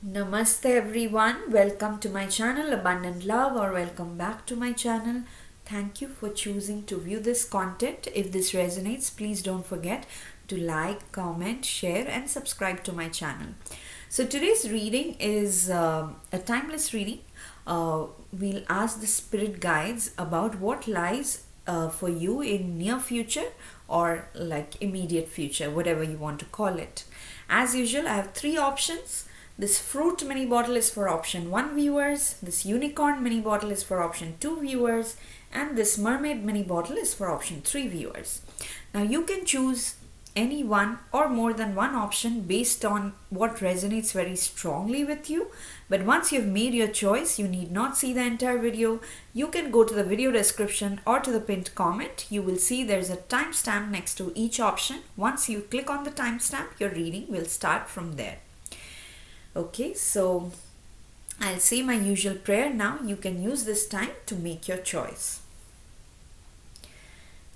Namaste everyone, welcome to my channel Abundant Love or welcome back to my channel. Thank you for choosing to view this content. If this resonates, please don't forget to like, comment, share and subscribe to my channel. So today's reading is a timeless reading. We'll ask the spirit guides about what lies for you in near future or like immediate future, whatever you want to call it. As usual, I have three options. This fruit mini bottle is for option 1 viewers, this unicorn mini bottle is for option 2 viewers, and this mermaid mini bottle is for option 3 viewers. Now you can choose any one or more than one option based on what resonates very strongly with you. But once you've made your choice, you need not see the entire video. You can go to the video description or to the pinned comment. You will see there's a timestamp next to each option. Once you click on the timestamp, your reading will start from there. Okay, so I'll say my usual prayer now. You can use this time to make your choice.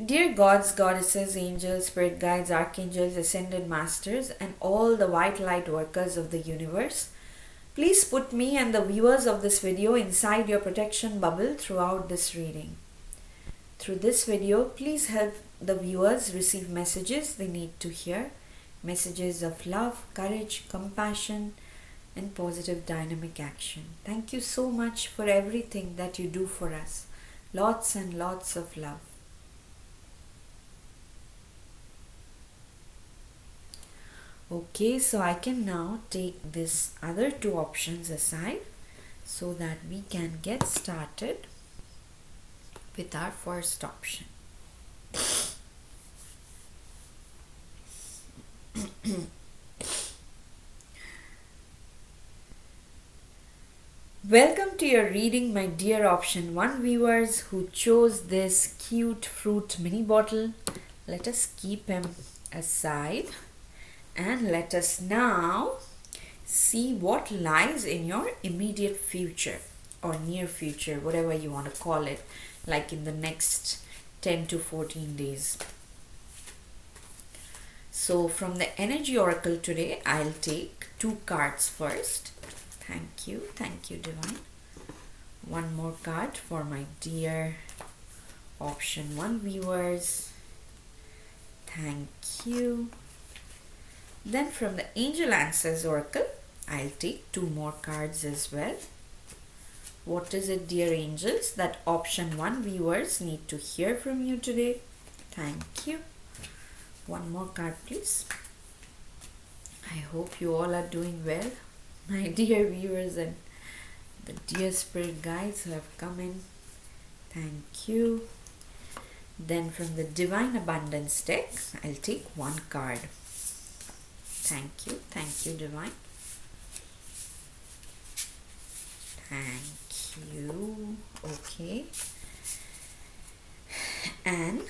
Dear gods, goddesses, angels, spirit guides, archangels, ascended masters, and all the white light workers of the universe, please put me and the viewers of this video inside your protection bubble throughout this reading. Through this video, please help the viewers receive messages they need to hear, messages of love, courage, compassion, and positive dynamic action. Thank you so much for everything that you do for us. Lots and lots of love. Okay, so I can now take this other two options aside so that we can get started with our first option. Welcome to your reading, my dear option 1 viewers who chose this cute fruit mini bottle. Let us keep him aside and let us now see what lies in your immediate future or near future, whatever you want to call it, like in the next 10 to 14 days. So from the energy oracle today, I'll take 2 cards first. Thank you divine. One more card for my dear option 1 viewers. Thank you. Then from the angel answers oracle, I'll take 2 more cards as well. What is it, dear angels, that option 1 viewers need to hear from you today? Thank you. One more card please. I hope you all are doing well, my dear viewers and the dear spirit guides who have come in. Thank you. Then from the divine abundance deck, I'll take 1 card. Thank you divine. Thank you. Okay. And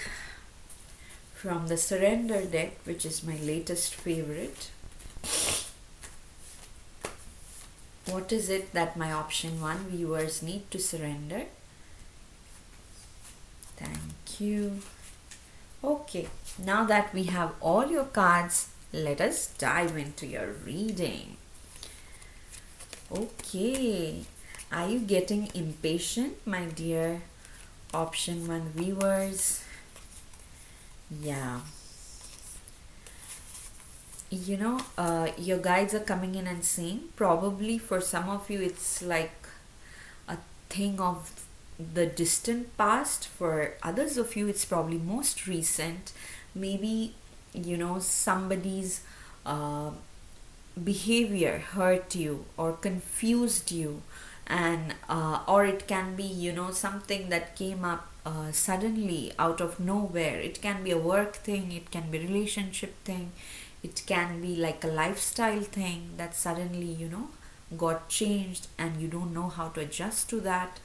from the surrender deck, which is my latest favorite, what is it that my option 1 viewers need to surrender? Thank you. Okay, now that we have all your cards, let us dive into your reading. Okay, are you getting impatient, my dear option 1 viewers? Yeah. You know, your guides are coming in and saying, probably for some of you it's like a thing of the distant past. For others of you it's probably most recent. Maybe, you know, somebody's behavior hurt you or confused you, and or it can be, you know, something that came up suddenly out of nowhere. It can be a work thing, it can be a relationship thing, it can be like a lifestyle thing that suddenly, you know, got changed and you don't know how to adjust to that.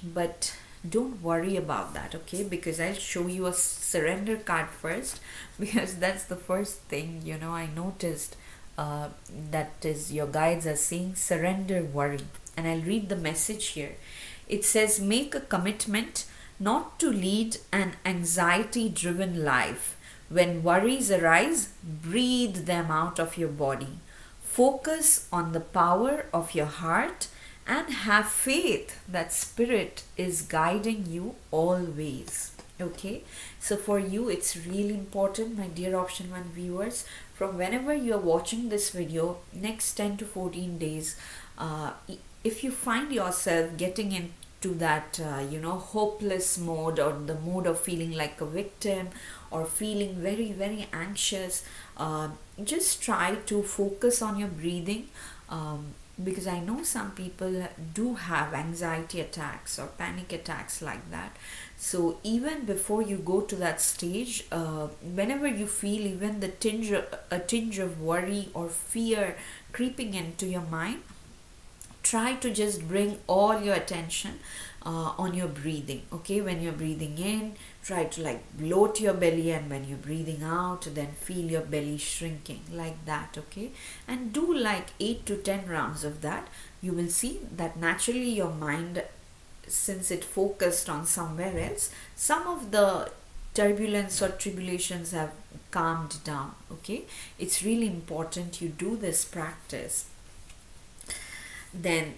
But don't worry about that, okay? Because I'll show you a surrender card first, because that's the first thing, you know, I noticed. That is, your guides are saying surrender worry. And I'll read the message here. It says, make a commitment not to lead an anxiety driven life. When worries arise, breathe them out of your body. Focus on the power of your heart and have faith that spirit is guiding you always. Okay, so for you it's really important, my dear option 1 viewers, from whenever you are watching this video, next 10 to 14 days, if you find yourself getting into that hopeless mode, or the mode of feeling like a victim, or feeling very very anxious, just try to focus on your breathing, because I know some people do have anxiety attacks or panic attacks like that. So even before you go to that stage, whenever you feel even a tinge of worry or fear creeping into your mind, try to just bring all your attention on your breathing. Okay, when you're breathing in, try to like bloat your belly, and when you're breathing out, then feel your belly shrinking like that. Okay, and do like 8 to 10 rounds of that. You will see that naturally your mind, since it focused on somewhere else, some of the turbulence or tribulations have calmed down. Okay, it's really important you do this practice. Then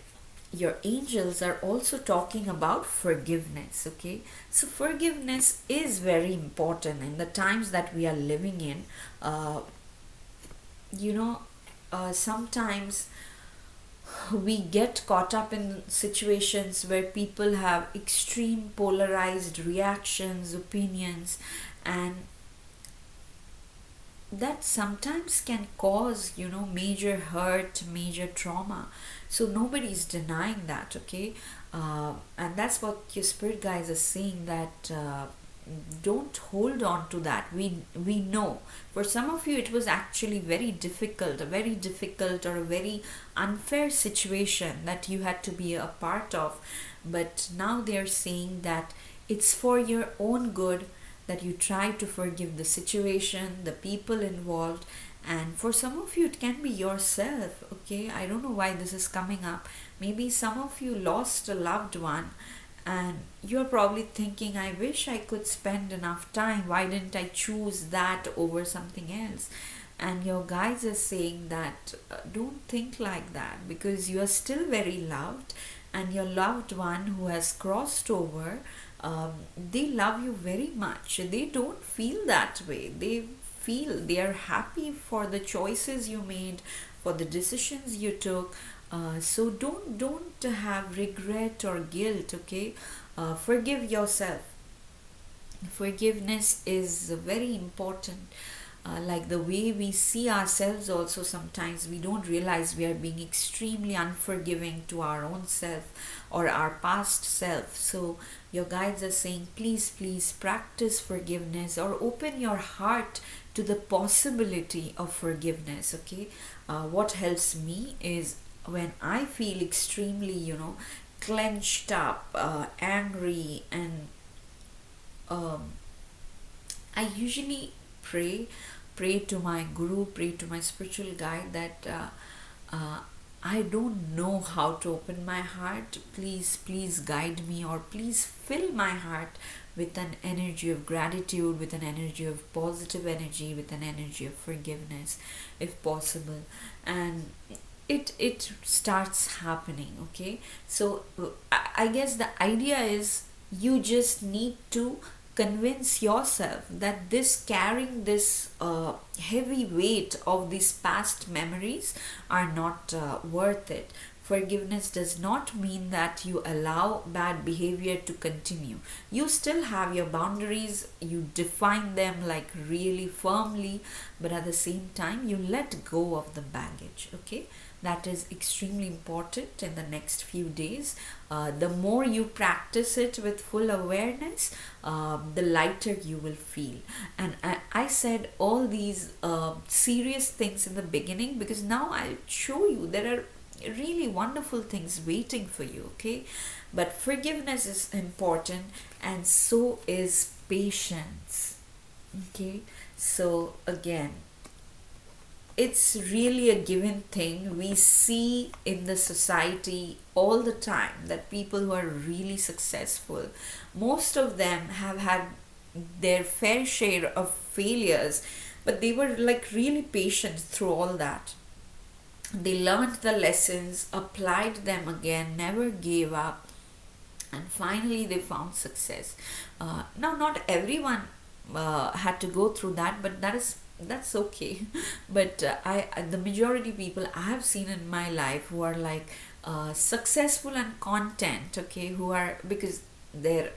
your angels are also talking about forgiveness. Okay, so forgiveness is very important in the times that we are living in. You know Sometimes we get caught up in situations where people have extreme polarized reactions, opinions, and that sometimes can cause major hurt, major trauma. So nobody's denying that. Okay, and that's what your spirit guides are saying, that don't hold on to that. We know for some of you it was actually a very difficult or a very unfair situation that you had to be a part of, but now they're saying that it's for your own good, that you try to forgive the situation, the people involved, and for some of you it can be yourself. Okay, I don't know why this is coming up. Maybe some of you lost a loved one, and you're probably thinking, I wish I could spend enough time, why didn't I choose that over something else? And your guides are saying that don't think like that, because you are still very loved, and your loved one who has crossed over, they love you very much. They don't feel that way. They are happy for the choices you made, for the decisions you took. So don't have regret or guilt. Okay, forgive yourself. Forgiveness is very important. Like the way we see ourselves also, sometimes we don't realize we are being extremely unforgiving to our own self or our past self. So your guides are saying, please practice forgiveness, or open your heart to the possibility of forgiveness. Okay, what helps me is when I feel extremely clenched up, angry, and I usually pray to my guru, pray to my spiritual guide that I don't know how to open my heart. Please guide me, or please fill my heart with an energy of gratitude, with an energy of positive energy, with an energy of forgiveness, if possible. And it starts happening. Okay, so I guess the idea is you just need to convince yourself that this carrying this heavy weight of these past memories are not worth it. Forgiveness does not mean that you allow bad behavior to continue. You still have your boundaries, you define them like really firmly, but at the same time you let go of the baggage. Okay, that is extremely important in the next few days. The more you practice it with full awareness, the lighter you will feel. And I said all these serious things in the beginning because now I'll show you there are really wonderful things waiting for you. Okay, but forgiveness is important, and so is patience. Okay, so again, it's really a given thing. We see in the society all the time that people who are really successful, most of them have had their fair share of failures, but they were like really patient through all that. They learned the lessons, applied them again, never gave up, and finally they found success. Now, not everyone had to go through that, but that's okay. But the majority people I have seen in my life who are like successful and content, okay, who are, because there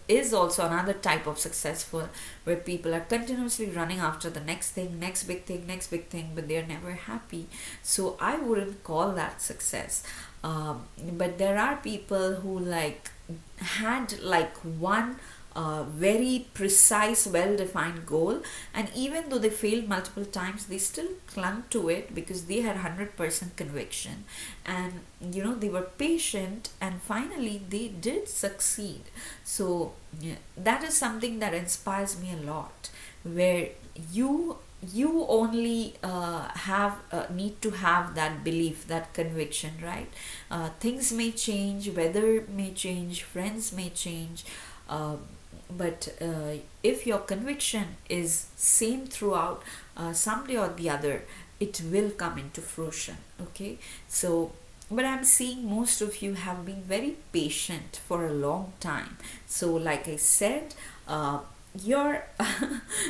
is also another type of successful where people are continuously running after the next thing, next big thing, next big thing, but they're never happy. So I wouldn't call that success. But there are people who like had like one very precise, well defined goal, and even though they failed multiple times, they still clung to it because they had 100% conviction, and they were patient, and finally they did succeed. So yeah, that is something that inspires me a lot, where you only have need to have that belief, that conviction, right? Things may change, weather may change, friends may change, uh, but if your conviction is same throughout, someday or the other it will come into fruition. Okay, so but I'm seeing most of you have been very patient for a long time. So like I said, your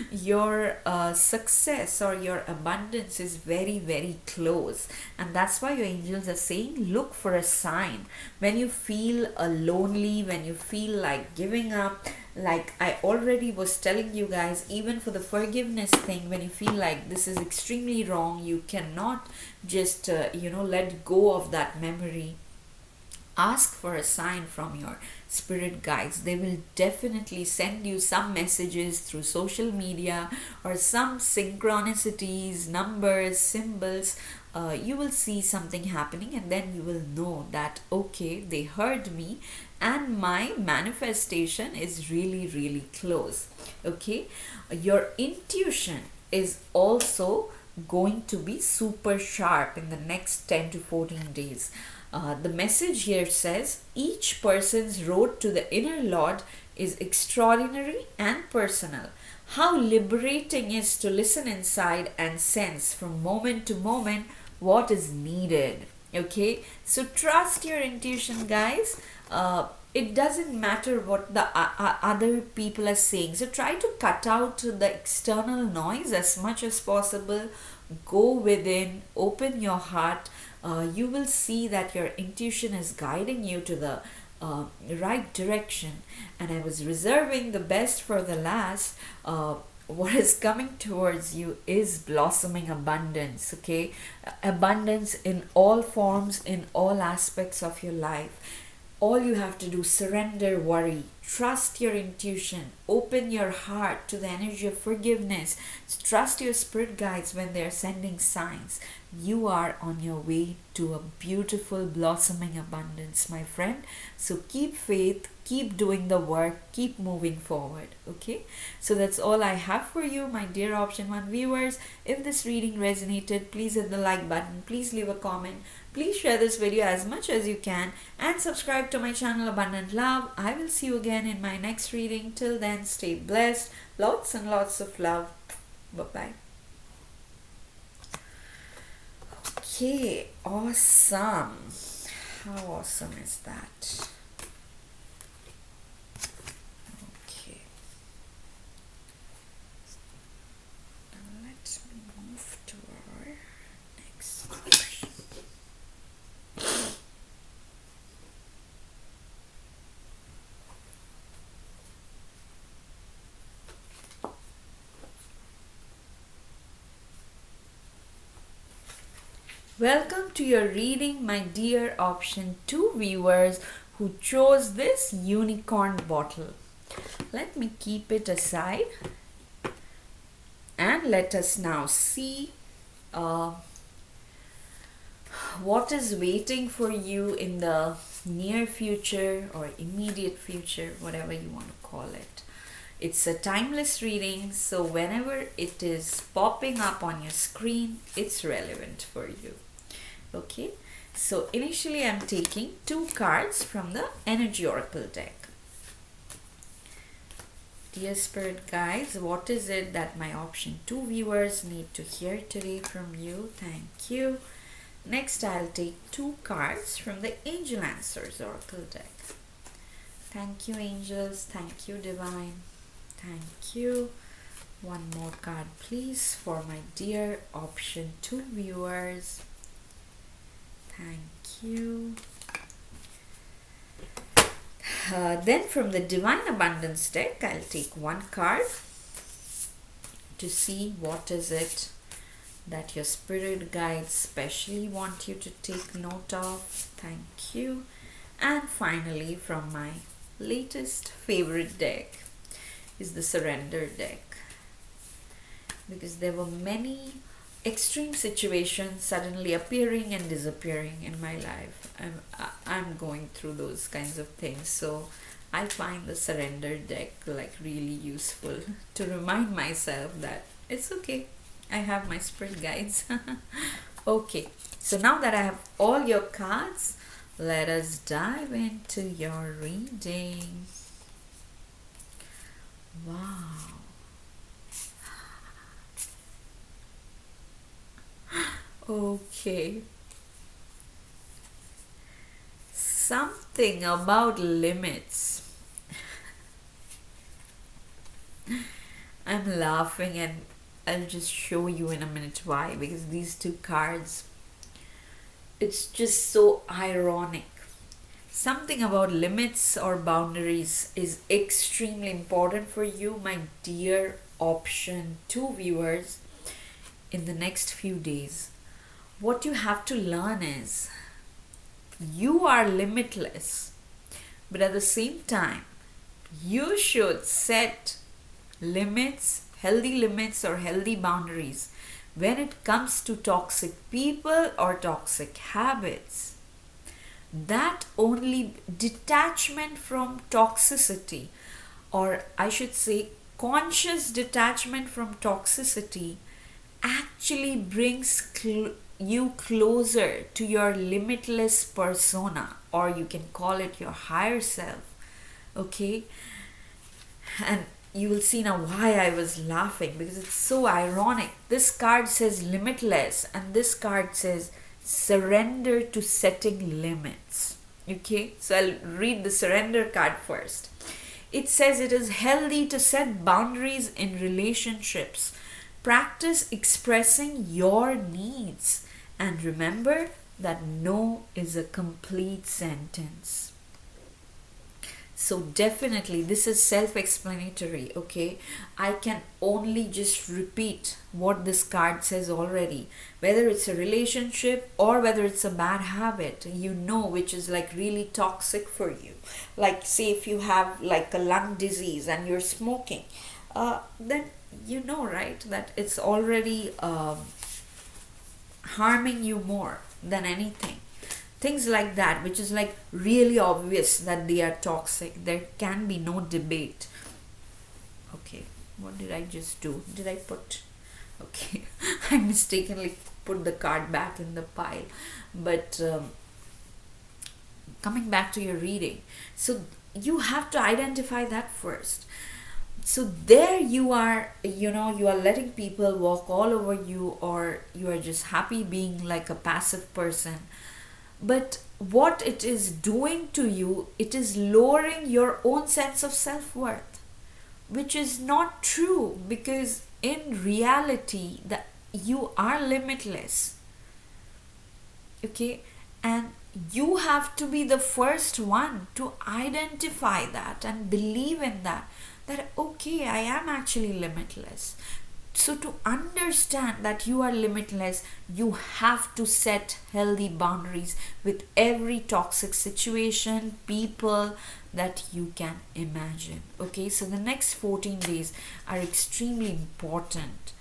your success or your abundance is very very close, and that's why your angels are saying look for a sign when you feel lonely, when you feel like giving up. Like I already was telling you guys, even for the forgiveness thing, when you feel like this is extremely wrong, you cannot just let go of that memory, ask for a sign from your spirit guides. They will definitely send you some messages through social media or some synchronicities, numbers, symbols. You will see something happening, and then you will know that okay, they heard me and my manifestation is really really close. Okay, your intuition is also going to be super sharp in the next 10 to 14 days. The message here says each person's road to the inner Lord is extraordinary and personal. How liberating is to listen inside and sense from moment to moment what is needed. Okay, so trust your intuition, guys. It doesn't matter what the other people are saying. So try to cut out the external noise as much as possible. Go within, open your heart. You will see that your intuition is guiding you to the right direction. And I was reserving the best for the last. What is coming towards you is blossoming abundance. Okay, abundance in all forms, in all aspects of your life. All you have to do, surrender worry, trust your intuition, open your heart to the energy of forgiveness, trust your spirit guides when they're sending signs. You are on your way to a beautiful blossoming abundance, my friend. So keep faith, keep doing the work, keep moving forward. Okay, so that's all I have for you, my dear option 1 viewers. If this reading resonated, please hit the like button, please leave a comment, please share this video as much as you can, and subscribe to my channel Abundant Love. I will see you again in my next reading. Till then, stay blessed, lots and lots of love. Bye bye. Okay, awesome. How awesome is that? Okay. Now let me move to our next question. Welcome to your reading, my dear option 2 viewers who chose this unicorn bottle. Let me keep it aside and let us now see what is waiting for you in the near future or immediate future, whatever you want to call it. It's a timeless reading, so whenever it is popping up on your screen, it's relevant for you. Okay, so initially I'm taking 2 cards from the Energy Oracle deck. Dear Spirit Guides, what is it that my option 2 viewers need to hear today from you? Thank you. next I'll take 2 cards from the Angel Answers Oracle deck. Thank you, angels. Thank you, divine. Thank you. One more card, please, for my dear option 2 viewers. Thank you. Then from the Divine Abundance deck, I'll take 1 card to see what is it that your spirit guides specially want you to take note of. Thank you. And finally, from my latest favorite deck is the Surrender deck, because there were many extreme situations suddenly appearing and disappearing in my life. I'm going through those kinds of things, so I find the Surrender deck like really useful to remind myself that it's okay, I have my spirit guides. Okay, so now that I have all your cards, let us dive into your reading. Wow. Okay. Something about limits. I'm laughing, and I'll just show you in a minute why, because these 2 cards, it's just so ironic. Something about limits or boundaries is extremely important for you, my dear option 2 viewers, in the next few days. What you have to learn is you are limitless, but at the same time, you should set limits, healthy limits or healthy boundaries when it comes to toxic people or toxic habits. That only detachment from toxicity, or I should say conscious detachment from toxicity, actually brings you closer to your limitless persona, or you can call it your higher self. Okay, and you will see now why I was laughing, because it's so ironic. This card says limitless and this card says surrender to setting limits. Okay, so I'll read the surrender card first. It says it is healthy to set boundaries in relationships. Practice expressing your needs, and remember that no is a complete sentence. So definitely this is self-explanatory, okay? I can only just repeat what this card says already. Whether it's a relationship or whether it's a bad habit, you know, which is like really toxic for you. Like say if you have like a lung disease and you're smoking, then you know, right, that it's already harming you more than anything. Things like that, which is like really obvious that they are toxic. There can be no debate. Okay, what did I just do? Did I put... Okay, I mistakenly put the card back in the pile. But coming back to your reading, so you have to identify that first. So there you are, you know, you are letting people walk all over you, or you are just happy being like a passive person. But what it is doing to you, it is lowering your own sense of self-worth, which is not true, because in reality that you are limitless. Okay, and you have to be the first one to identify that and believe in that okay, I am actually limitless. So to understand that you are limitless, you have to set healthy boundaries with every toxic situation, people that you can imagine. Okay, so the next 14 days are extremely important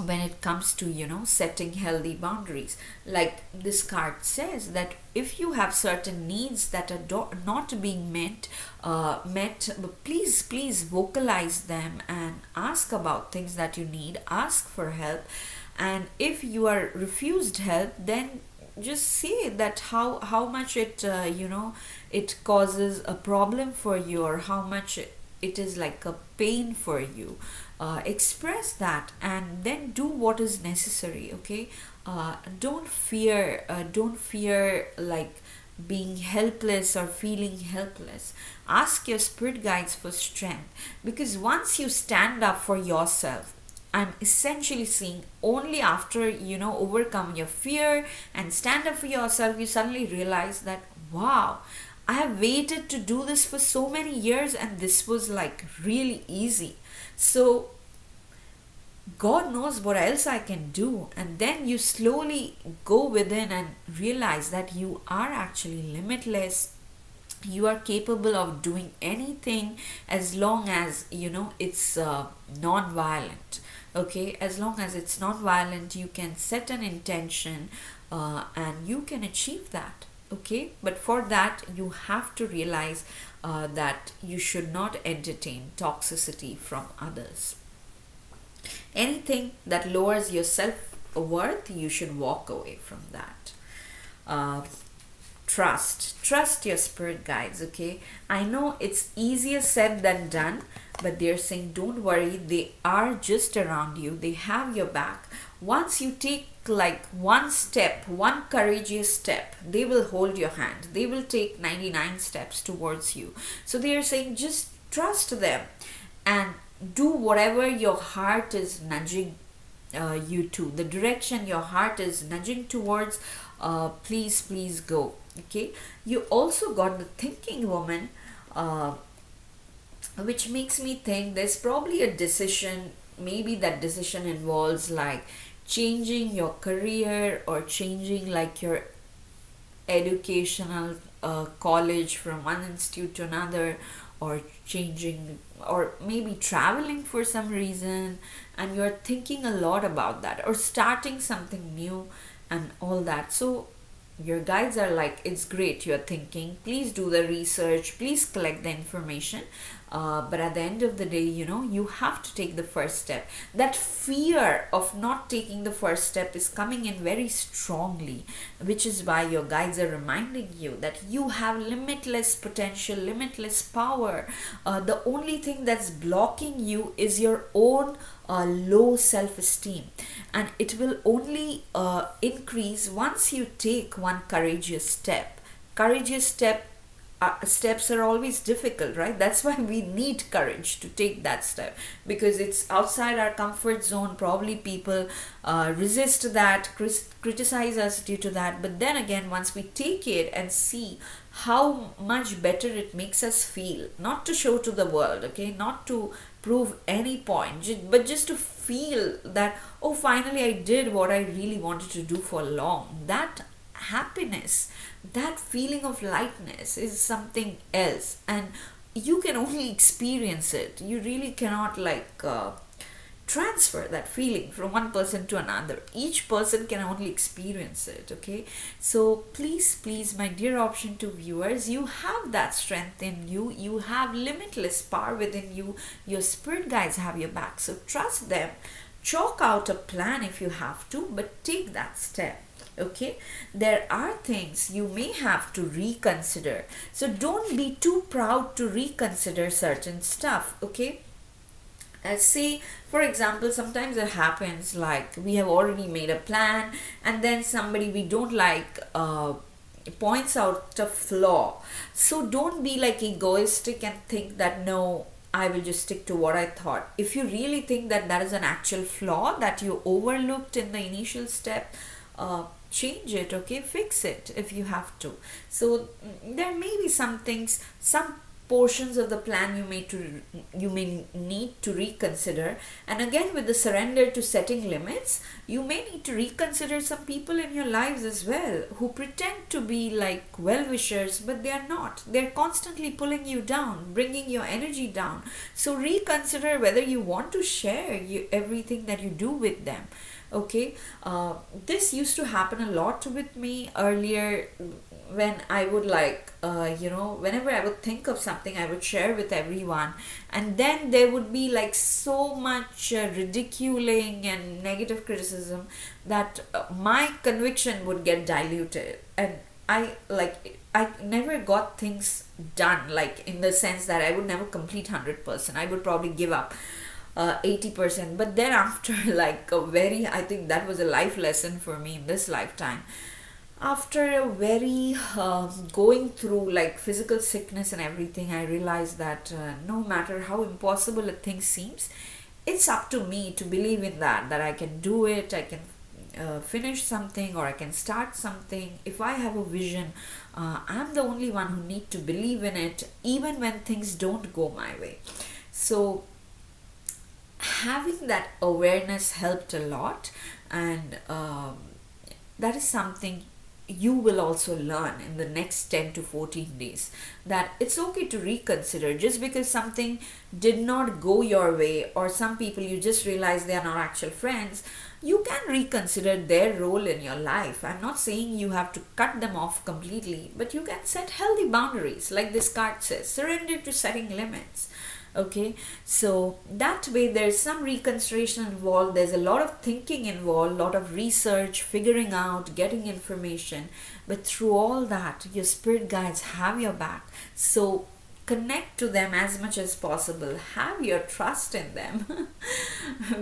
when it comes to, you know, setting healthy boundaries. Like this card says, that if you have certain needs that are not being met, please vocalize them and ask about things that you need, ask for help. And if you are refused help, then just say that how much it it causes a problem for you, or how much it is like a pain for you. Express that and then do what is necessary. Okay, don't fear like being helpless or feeling helpless. Ask your spirit guides for strength, because once you stand up for yourself, I'm essentially seeing only after overcome your fear and stand up for yourself, you suddenly realize that, wow, I have waited to do this for so many years and this was like really easy. So God knows what else I can do. And then you slowly go within and realize that you are actually limitless. You are capable of doing anything as long as it's non-violent. Okay, as long as it's non-violent, you can set an intention, and you can achieve that. Okay, but for that you have to realize that you should not entertain toxicity from others. Anything that lowers your self-worth, you should walk away from that. uh, trust your spirit guides. Okay, I know it's easier said than done, but they're saying don't worry, they are just around you, they have your back. Once you take like one step, one courageous step, they will hold your hand, they will take 99 steps towards you. So they are saying just trust them and do whatever your heart is nudging you to, the direction your heart is nudging towards. Please go. Okay, you also got the thinking woman, uh, which makes me think there's probably a decision. Maybe that decision involves like changing your career or changing like your educational college from one institute to another, or changing, or maybe traveling for some reason, and you're thinking a lot about that, or starting something new and all that. So your guides are like, it's great you're thinking, please do the research, please collect the information, but at the end of the day, you have to take the first step. That fear of not taking the first step is coming in very strongly, which is why your guides are reminding you that you have limitless potential, limitless power. The only thing that's blocking you is your own low self-esteem, and it will only increase once you take one courageous step. Courageous steps are always difficult, right? That's why we need courage to take that step, because it's outside our comfort zone. Probably people resist that, criticize us due to that, but then again, once we take it and see how much better it makes us feel, not to show to the world, okay, not to prove any point, but just to feel that, oh, finally I did what I really wanted to do for long. That happiness, that feeling of lightness is something else, and you can only experience it. You really cannot transfer that feeling from one person to another. Each person can only experience it. Okay, so please, my dear option 2 viewers, you have that strength in you, you have limitless power within you. Your spirit guides have your back, so trust them. Chalk out a plan if you have to, but take that step. Okay, there are things you may have to reconsider, so don't be too proud to reconsider certain stuff. Okay, say for example, sometimes it happens like we have already made a plan, and then somebody we don't like points out a flaw. So don't be like egoistic and think that, no, I will just stick to what I thought. If you really think that that is an actual flaw that you overlooked in the initial step, change it. Okay, fix it if you have to. So there may be some things, some portions of the plan you may need to reconsider. And again, with the surrender to setting limits, you may need to reconsider some people in your lives as well, who pretend to be like well-wishers, but they are not. They're constantly pulling you down, bringing your energy down. So reconsider whether you want to share everything that you do with them. Okay, this used to happen a lot with me earlier, when I would whenever I would think of something, I would share with everyone, and then there would be like so much ridiculing and negative criticism that my conviction would get diluted, and I never got things done, like in the sense that I would never complete 100%. I would probably give up. 80%. But then after like a very, I think that was a life lesson for me in this lifetime. After a very going through like physical sickness and everything, I realized that no matter how impossible a thing seems, it's up to me to believe in that I can do it, I can finish something, or I can start something. If I have a vision, I'm the only one who need to believe in it, even when things don't go my way. So having that awareness helped a lot, and that is something you will also learn in the next 10 to 14 days, that it's okay to reconsider. Just because something did not go your way, or some people you just realize they are not actual friends, you can reconsider their role in your life. I'm not saying you have to cut them off completely, but you can set healthy boundaries, like this card says, surrender to setting limits. Okay, so that way there's some reconsideration involved, there's a lot of thinking involved, a lot of research, figuring out, getting information, but through all that your spirit guides have your back. So connect to them as much as possible, have your trust in them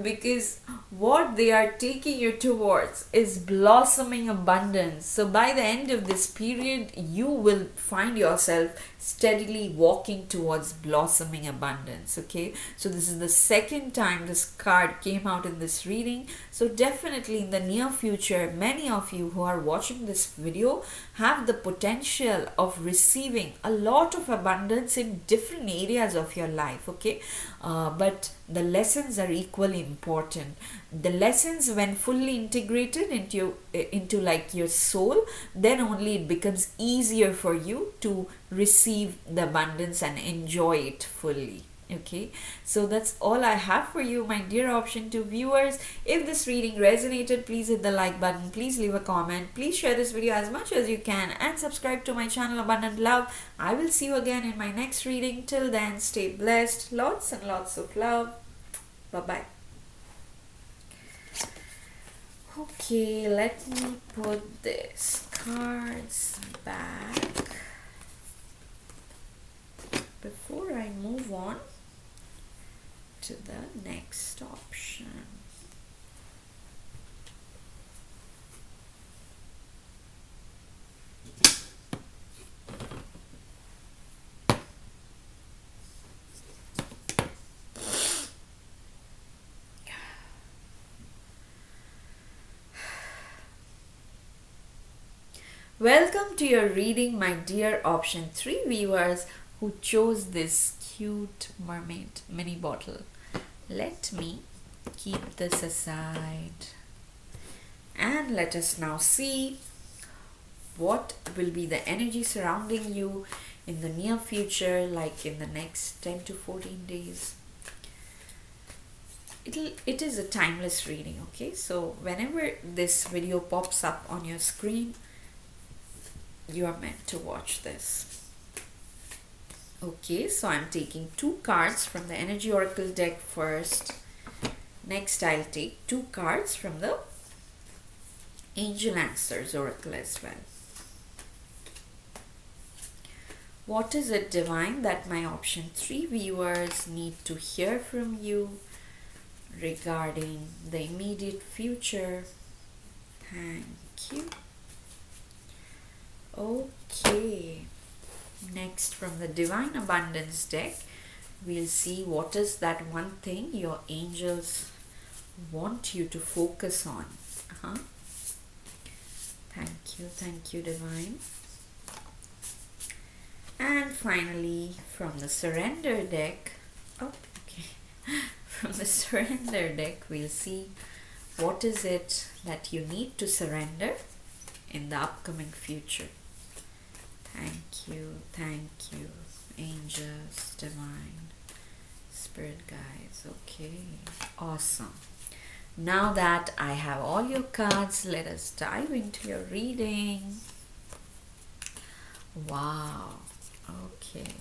because what they are taking you towards is blossoming abundance. So by the end of this period, you will find yourself steadily walking towards blossoming abundance. Okay, so this is the second time this card came out in this reading. So definitely in the near future, many of you who are watching this video have the potential of receiving a lot of abundance in different areas of your life. Okay, but the lessons are equally important. The lessons, when fully integrated into like your soul, then only it becomes easier for you to receive the abundance and enjoy it fully. Okay, so that's all I have for you, my dear option 2 viewers. If this reading resonated, please hit the like button, please leave a comment, please share this video as much as you can, and subscribe to my channel Abundant Love. I will see you again in my next reading. Till then, stay blessed, lots and lots of love. Bye bye. Okay, let me put this cards back before I move on to the next option. Welcome to your reading, my dear option 3 viewers who chose this cute mermaid mini bottle. Let me keep this aside and let us now see what will be the energy surrounding you in the near future, like in the next 10 to 14 days. It is a timeless reading. Okay, so whenever this video pops up on your screen, you are meant to watch this. Okay, so I'm taking 2 cards from the Energy Oracle deck first. Next, I'll take 2 cards from the Angel Answers Oracle as well. What is it, Divine, that my option 3 viewers need to hear from you regarding the immediate future? Thank you. Okay, next from the Divine Abundance deck, we'll see what is that one thing your angels want you to focus on. Thank you, Divine. And finally, from the Surrender deck, from the Surrender deck, we'll see what is it that you need to surrender in the upcoming future. Thank you, angels, divine, spirit guides. Okay, awesome. Now that I have all your cards, let us dive into your reading. Wow, okay.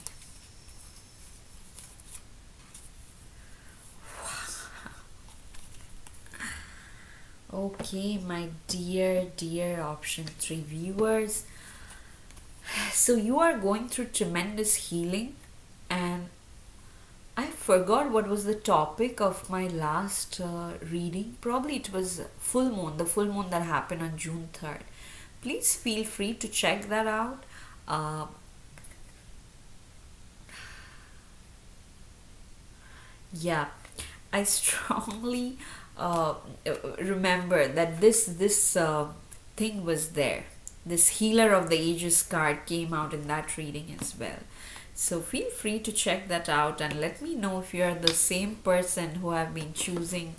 Okay, my dear option 3 viewers. So you are going through tremendous healing, and I forgot what was the topic of my last reading. Probably it was full moon, the full moon that happened on June 3rd. Please feel free to check that out. Uh, yeah, I strongly remember that this thing was there. This Healer of the Ages card came out in that reading as well. So feel free to check that out and let me know if you're the same person who have been choosing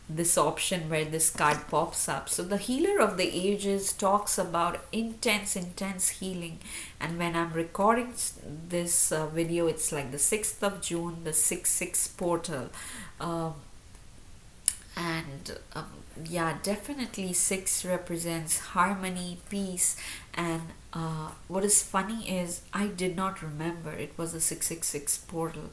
this option where this card pops up. So the Healer of the Ages talks about intense healing, and when I'm recording this video, it's like the 6th of June, the 6/6 portal. Um, and yeah, definitely 6 represents harmony, peace, and what is funny is I did not remember it was a 666 portal.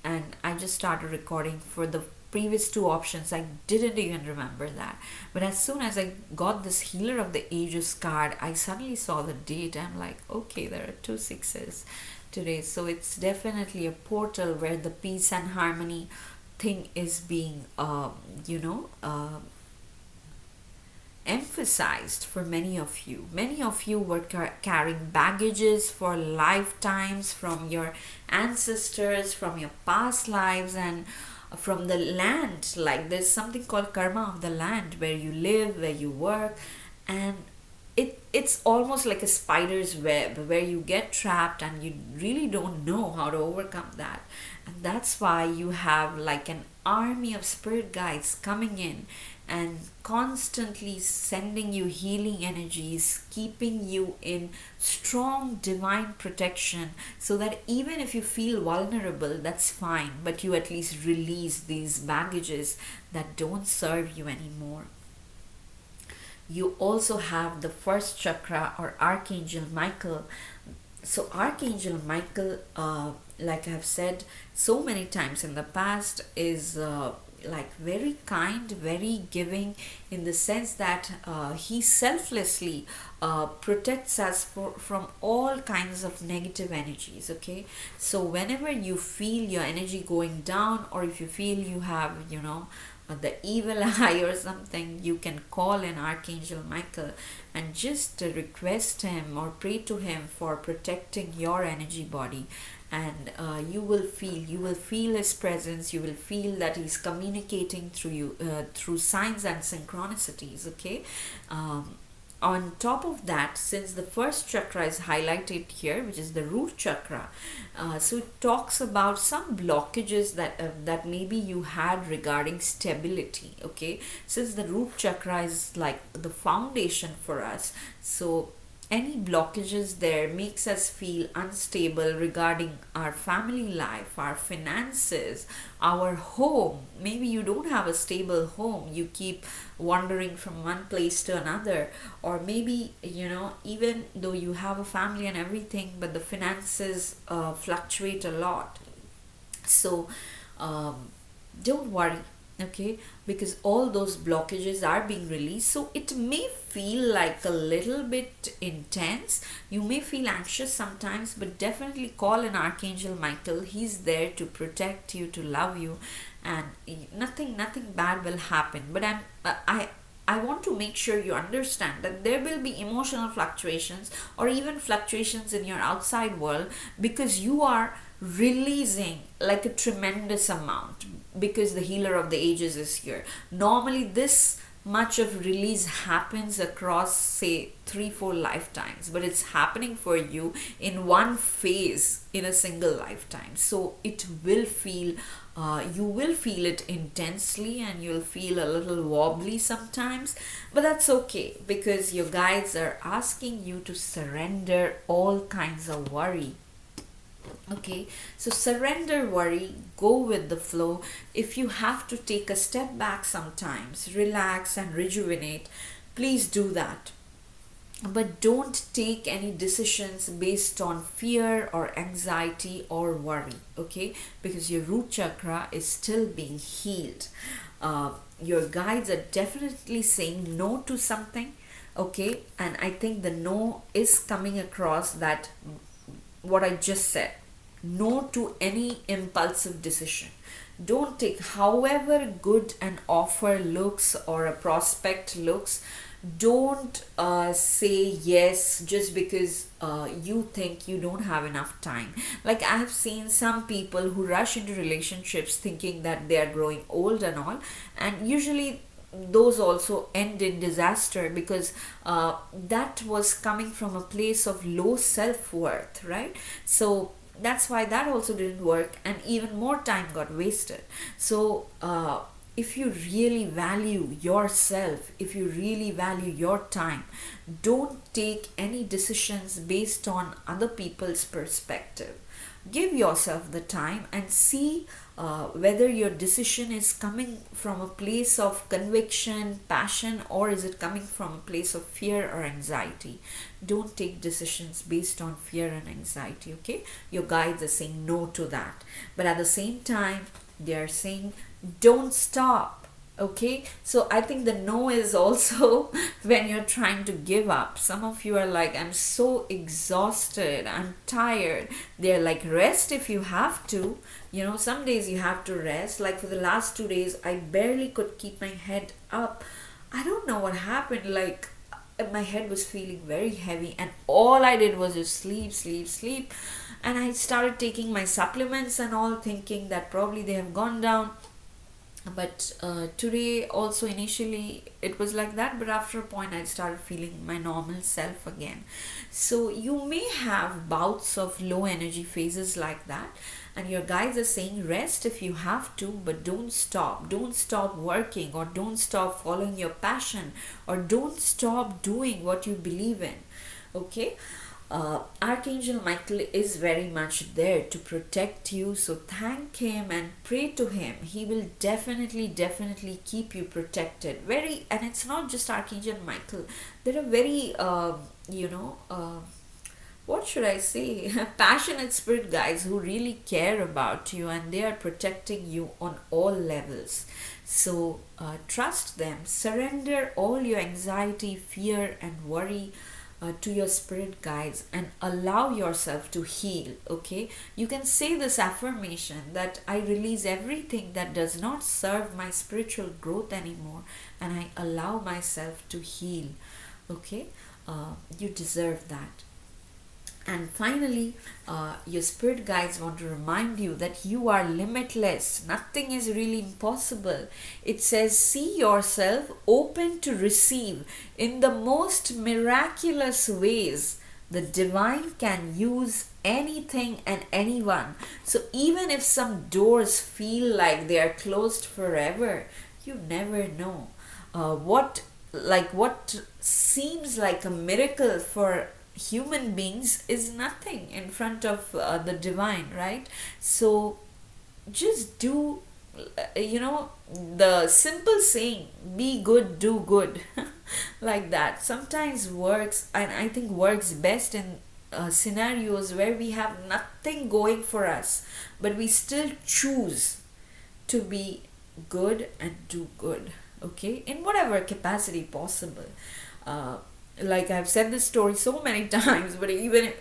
And I just started recording for the previous two options. I didn't even remember that, but as soon as I got this Healer of the Ages card, I suddenly saw the date. I'm like, okay, there are two sixes today, so it's definitely a portal where the peace and harmony thing is being emphasized for many of you. Many of you were carrying baggages for lifetimes from your ancestors, from your past lives, and from the land. Like there's something called karma of the land, where you live, where you work, and it's almost like a spider's web where you get trapped and you really don't know how to overcome that. And that's why you have like an army of spirit guides coming in and constantly sending you healing energies, keeping you in strong divine protection, so that even if you feel vulnerable, that's fine, but you at least release these baggages that don't serve you anymore. You also have the first chakra, or Archangel Michael. So Archangel Michael, like I've said so many times in the past, is like very kind, very giving, in the sense that he selflessly protects us from all kinds of negative energies. Okay, so whenever you feel your energy going down, or if you feel you have, the evil eye or something, you can call in Archangel Michael and just request him or pray to him for protecting your energy body. And you will feel his presence. You will feel that he's communicating through you, through signs and synchronicities. Okay, on top of that, since the first chakra is highlighted here, which is the root chakra, so it talks about some blockages that maybe you had regarding stability. Okay, since the root chakra is like the foundation for us, so any blockages there makes us feel unstable regarding our family life, our finances, our home. Maybe you don't have a stable home, you keep wandering from one place to another. Or maybe, even though you have a family and everything, but the finances fluctuate a lot. So don't worry, okay, because all those blockages are being released. So it may feel like a little bit intense, you may feel anxious sometimes, but definitely call an Archangel Michael. He's there to protect you, to love you, and nothing bad will happen. But I want to make sure you understand that there will be emotional fluctuations, or even fluctuations in your outside world, because you are releasing like a tremendous amount, because the Healer of the Ages is here. Normally this much of release happens across, say, 3-4 lifetimes, but it's happening for you in one phase in a single lifetime. So it will feel, you will feel it intensely, and you'll feel a little wobbly sometimes, but that's okay, because your guides are asking you to surrender all kinds of worry. Okay, so surrender worry, go with the flow. If you have to take a step back sometimes, relax and rejuvenate, please do that. But don't take any decisions based on fear or anxiety or worry, okay? Because your root chakra is still being healed. Your guides are definitely saying no to something, okay? And I think the no is coming across that what I just said. no to any impulsive decision. Don't take, however good an offer looks or a prospect looks, don't say yes just because you think you don't have enough time. Like, I have seen some people who rush into relationships thinking that they are growing old and all, and usually those also end in disaster because that was coming from a place of low self-worth, right? So that's why that also didn't work, and even more time got wasted. So if you really value yourself, if you really value your time, don't take any decisions based on other people's perspective. Give yourself the time and see whether your decision is coming from a place of conviction, passion, or is it coming from a place of fear or anxiety. Don't take decisions based on fear and anxiety, okay? Your guides are saying no to that. But at the same time, they are saying don't stop. Okay, so I think the no is also when you're trying to give up. Some of you are like, I'm so exhausted, I'm tired. They're like, rest if you have to. You know, some days you have to rest. Like for the last 2 days, I barely could keep my head up. I don't know what happened. Like, my head was feeling very heavy, and all I did was just sleep, sleep, sleep. And I started taking my supplements and all, thinking that probably they have gone down. But today also, initially it was like that, but after a point I started feeling my normal self again. So you may have bouts of low energy phases like that, and your guides are saying rest if you have to, but don't stop working, or don't stop following your passion, or don't stop doing what you believe in. Okay, Archangel Michael is very much there to protect you, so thank him and pray to him. He will definitely keep you protected. Very, and it's not just Archangel Michael. There are very, what should I say, passionate spirit guides who really care about you, and they are protecting you on all levels. So trust them, surrender all your anxiety, fear, and worry to your spirit guides, and allow yourself to heal. Okay, you can say this affirmation that I release everything that does not serve my spiritual growth anymore, and I allow myself to heal. Okay, you deserve that. And finally, your spirit guides want to remind you that you are limitless. Nothing is really impossible. It says, see yourself open to receive in the most miraculous ways. The divine can use anything and anyone. So even if some doors feel like they are closed forever, you never know. What seems like a miracle for human beings is nothing in front of the divine, right? So just do, the simple saying, be good, do good, like that sometimes works, and I think works best in scenarios where we have nothing going for us, but we still choose to be good and do good, okay, in whatever capacity possible. Like I've said this story so many times, but even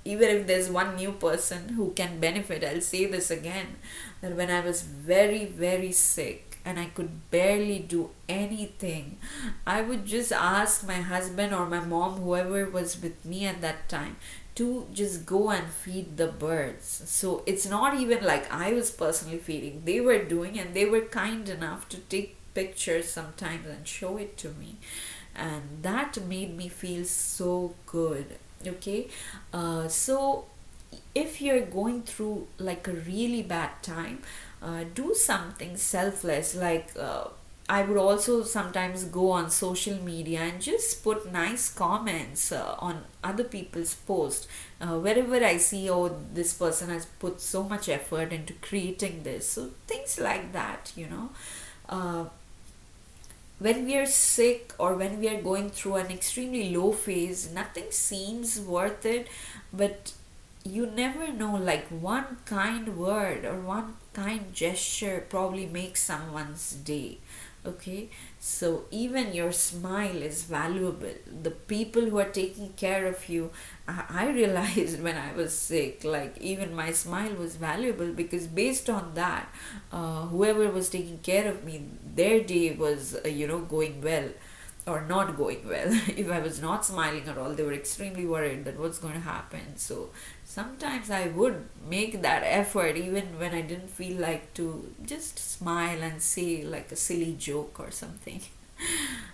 if there's one new person who can benefit, I'll say this again, that when I was very sick and I could barely do anything, I would just ask my husband or my mom, whoever was with me at that time, to just go and feed the birds. So it's not even like I was personally feeding, they were doing, and they were kind enough to take pictures sometimes and show it to me, and that made me feel so good. Okay, so if you're going through like a really bad time, do something selfless, like I would also sometimes go on social media and just put nice comments on other people's posts, wherever I see, oh, this person has put so much effort into creating this, so things like that, when we are sick or when we are going through an extremely low phase, nothing seems worth it, but you never know, like one kind word or one kind gesture probably makes someone's day. Okay, so even your smile is valuable. The people who are taking care of you, I realized when I was sick, like even my smile was valuable, because based on that, whoever was taking care of me, their day was, going well or not going well. If I was not smiling at all, they were extremely worried that what's going to happen. So sometimes I would make that effort even when I didn't feel like to, just smile and say like a silly joke or something.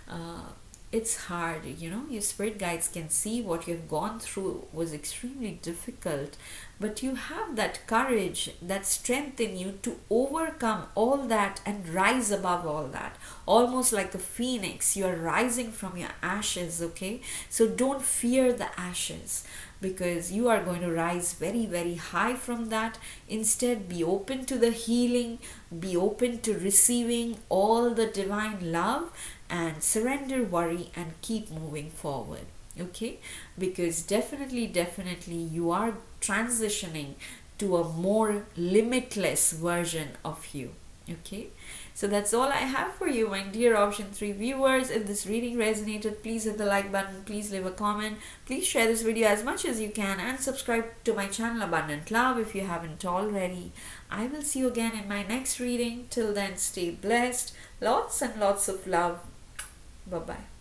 uh, it's hard, your spirit guides can see what you've gone through was extremely difficult, but you have that courage, that strength in you to overcome all that and rise above all that. Almost like a phoenix, you are rising from your ashes, okay? So don't fear the ashes, because you are going to rise very, very high from that. Instead, be open to the healing, be open to receiving all the divine love, and surrender worry and keep moving forward. Okay, because definitely you are transitioning to a more limitless version of you. Okay, so that's all I have for you, my dear option 3 viewers. If this reading resonated, please hit the like button, please leave a comment, please share this video as much as you can, and subscribe to my channel Abundant Love if you haven't already. I will see you again in my next reading. Till then, stay blessed, lots and lots of love. Bye bye.